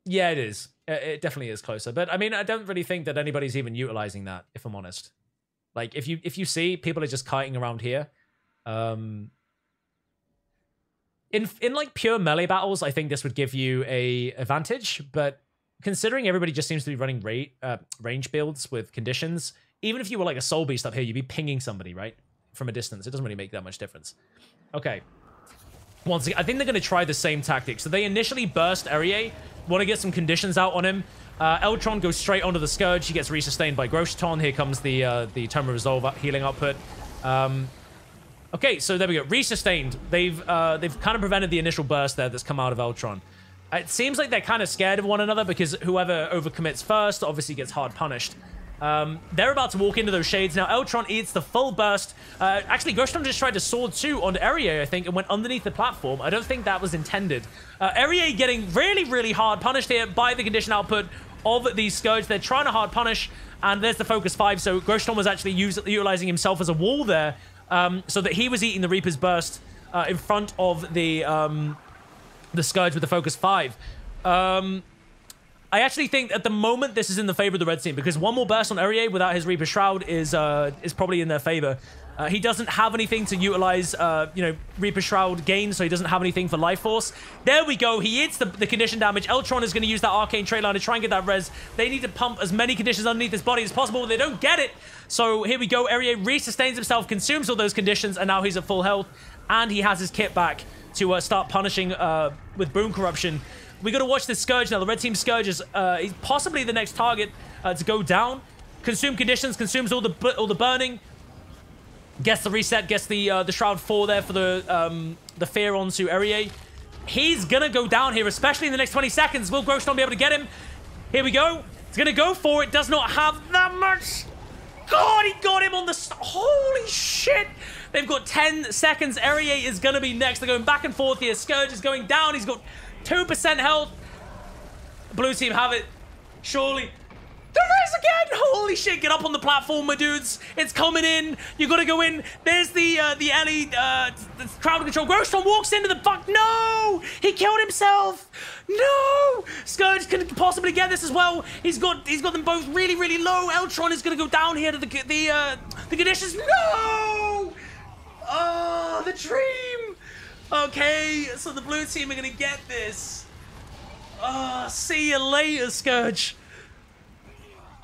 Yeah, it is. It definitely is closer. But I mean, I don't really think that anybody's even utilizing that, if I'm honest. Like, if you see people are just kiting around here, in like pure melee battles, I think this would give you a advantage. But considering everybody just seems to be running range builds with conditions, even if you were like a soul beast up here, you'd be pinging somebody, right? From a distance. It doesn't really make that much difference. Okay. once again, I think they're going to try the same tactic. So they initially burst Erie, want to get some conditions out on him. Eltron goes straight onto the Scourge. He gets resustained by Grosjeton. Here comes the Tome of Resolve healing output. Okay, so there we go. Resustained. They've kind of prevented the initial burst there that's come out of Eltron. It seems like they're kind of scared of one another because whoever overcommits first obviously gets hard punished. They're about to walk into those shades. Now, Eltron eats the full burst. Actually, Grosjeton just tried to sword 2 onto Erie, I think, and went underneath the platform. I don't think that was intended. Erie getting really, really hard punished here by the condition output of these Scourge. They're trying to hard punish, and there's the Focus 5. So Grosjeton was actually utilizing himself as a wall there, so that he was eating the Reaper's Burst in front of the Scourge with the Focus 5. I actually think at the moment this is in the favor of the red team because one more burst on Erie without his Reaper Shroud is probably in their favor. He doesn't have anything to utilize, Reaper Shroud gain, so he doesn't have anything for Life Force. There we go. He hits the condition damage. Eltron is going to use that Arcane Trait Line to try and get that res. They need to pump as many conditions underneath his body as possible, but they don't get it. So here we go. Erie resustains himself, consumes all those conditions, and now he's at full health, and he has his kit back to start punishing with Boom Corruption. We got to watch this Scourge now. The red team Scourge is he's possibly the next target to go down. Consume conditions, consumes all the burning. Gets the reset, gets the Shroud 4 there for the fear onto Erie. He's gonna go down here, especially in the next 20 seconds. Will Grosjeton be able to get him? Here we go. He's gonna go for it. Does not have that much. God, he got him on the... Holy shit. They've got 10 seconds. Erie is gonna be next. They're going back and forth here. Scourge is going down. He's got 2% health. Blue team have it. Surely. The res again! Holy shit, get up on the platform, my dudes. It's coming in. You gotta go in. There's the Ellie, the crowd control. Grosjeton walks into the fuck. No! He killed himself! No! Scourge can possibly get this as well. He's got them both really, really low. Eltron is gonna go down here to the conditions. No! Oh, the dream! Okay, so the blue team are gonna get this. See you later, Scourge.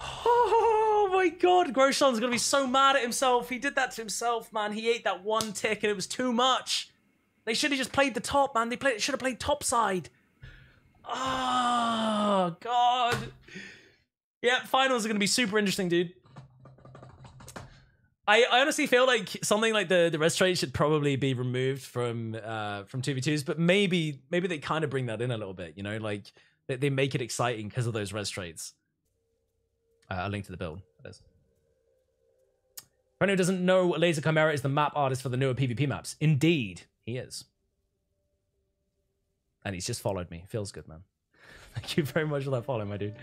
Oh my god, Grosjeton's gonna be so mad at himself. He did that to himself, man. He ate that one tick and it was too much. They should have just played the top, man. They should have played top side. Oh god. Yeah, finals are gonna be super interesting, dude. I honestly feel like something like the res trait should probably be removed from 2v2s, but maybe they kind of bring that in a little bit, you know, like they make it exciting because of those res traits. A link to the build, that is. For anyone who doesn't know, Laser Chimera is the map artist for the newer PvP maps. Indeed, he is. And he's just followed me. Feels good, man. Thank you very much for that follow, my dude.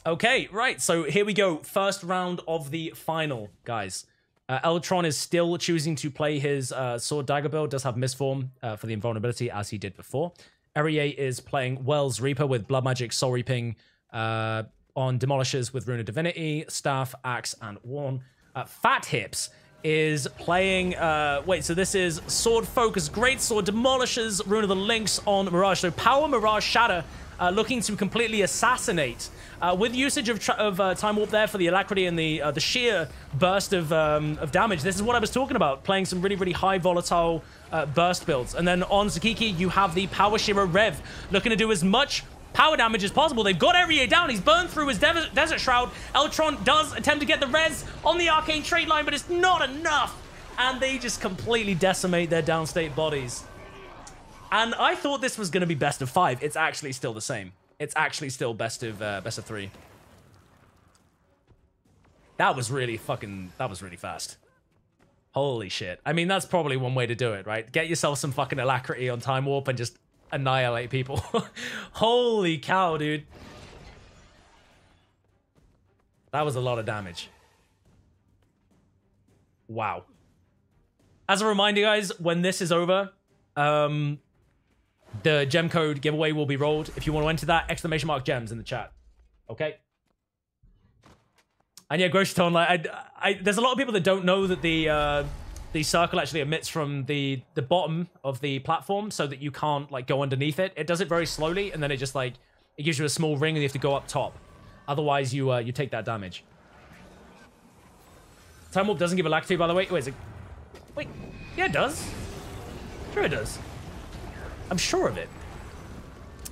Okay, right, so here we go. First round of the final, guys. Eltron is still choosing to play his Sword Dagger build. Does have Misform for the invulnerability, as he did before. Erie is playing Wells Reaper with Blood Magic, Soul Reaping, on Demolishers with Rune of Divinity, Staff, Axe, and Worn. Fat Hips is playing... wait, so this is Sword Focus, Great Sword, Demolishers, Rune of the Lynx on Mirage. So Power, Mirage, Shatter, looking to completely assassinate. With usage of Time Warp there for the Alacrity and the sheer burst of damage. This is what I was talking about, playing some really, really high volatile burst builds. And then on Zakiki, you have the Power Shiro Rev, looking to do as much power damage as possible. They've got Erie down. He's burned through his Desert Shroud. Eltron does attempt to get the res on the Arcane Trait Line, but it's not enough. And they just completely decimate their downstate bodies. And I thought this was going to be best of 5. It's actually still the same. It's actually still best of 3. That was really fast. Holy shit. I mean, that's probably one way to do it, right? Get yourself some fucking Alacrity on Time Warp and just annihilate people. Holy cow, dude. That was a lot of damage. Wow. As a reminder, guys, when this is over, the gem code giveaway will be rolled. If you want to enter that, !gems in the chat. Okay? And yeah, Grosjeton, like, there's a lot of people that don't know that the circle actually emits from the bottom of the platform so that you can't, like, go underneath it. It does it very slowly, and then it just, like, it gives you a small ring and you have to go up top. Otherwise, you take that damage. Time Warp doesn't give a Alacrity, by the way. Wait, is it... Wait. Yeah, it does. Sure it does. I'm sure of it.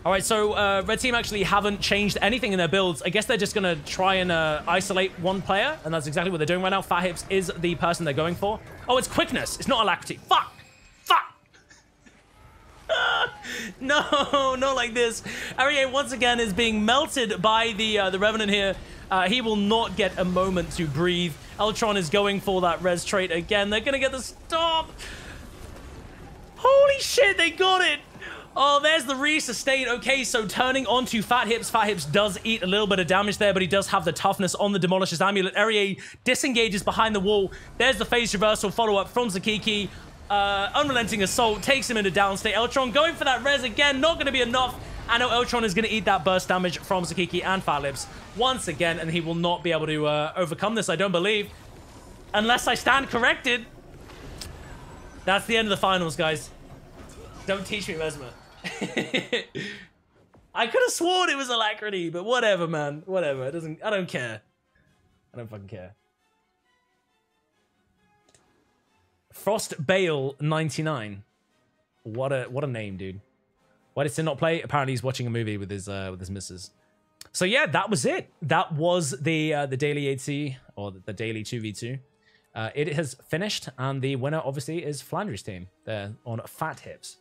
All right, so red team actually haven't changed anything in their builds. I guess they're just going to try and isolate one player, and that's exactly what they're doing right now. Fat Hips is the person they're going for. Oh, it's quickness. It's not alacrity. Fuck. Fuck. No, not like this. Arié once again is being melted by the Revenant here. He will not get a moment to breathe. Eltron is going for that res trait again. They're going to get the stop. Holy shit, they got it. Oh, there's the re-sustain. Okay, so turning onto Fat Hips. Fat Hips does eat a little bit of damage there, but he does have the toughness on the Demolisher's Amulet. Arié disengages behind the wall. There's the phase reversal follow-up from Zakiki. Unrelenting Assault takes him into downstate. Eltron going for that res again. Not going to be enough. I know Eltron is going to eat that burst damage from Zakiki and Fat Lips once again, and he will not be able to overcome this, I don't believe. Unless I stand corrected. That's the end of the finals, guys. Don't teach me, Mesmer. I could have sworn it was alacrity, but whatever, man. Whatever. It doesn't. I don't care. I don't fucking care. Frost Bale 99. What a name, dude. Why did Sin not play? Apparently, he's watching a movie with his missus. So yeah, that was it. That was the daily 8C or the daily 2v2. It has finished, and the winner obviously is Flandre's team. They're on Fat Hips.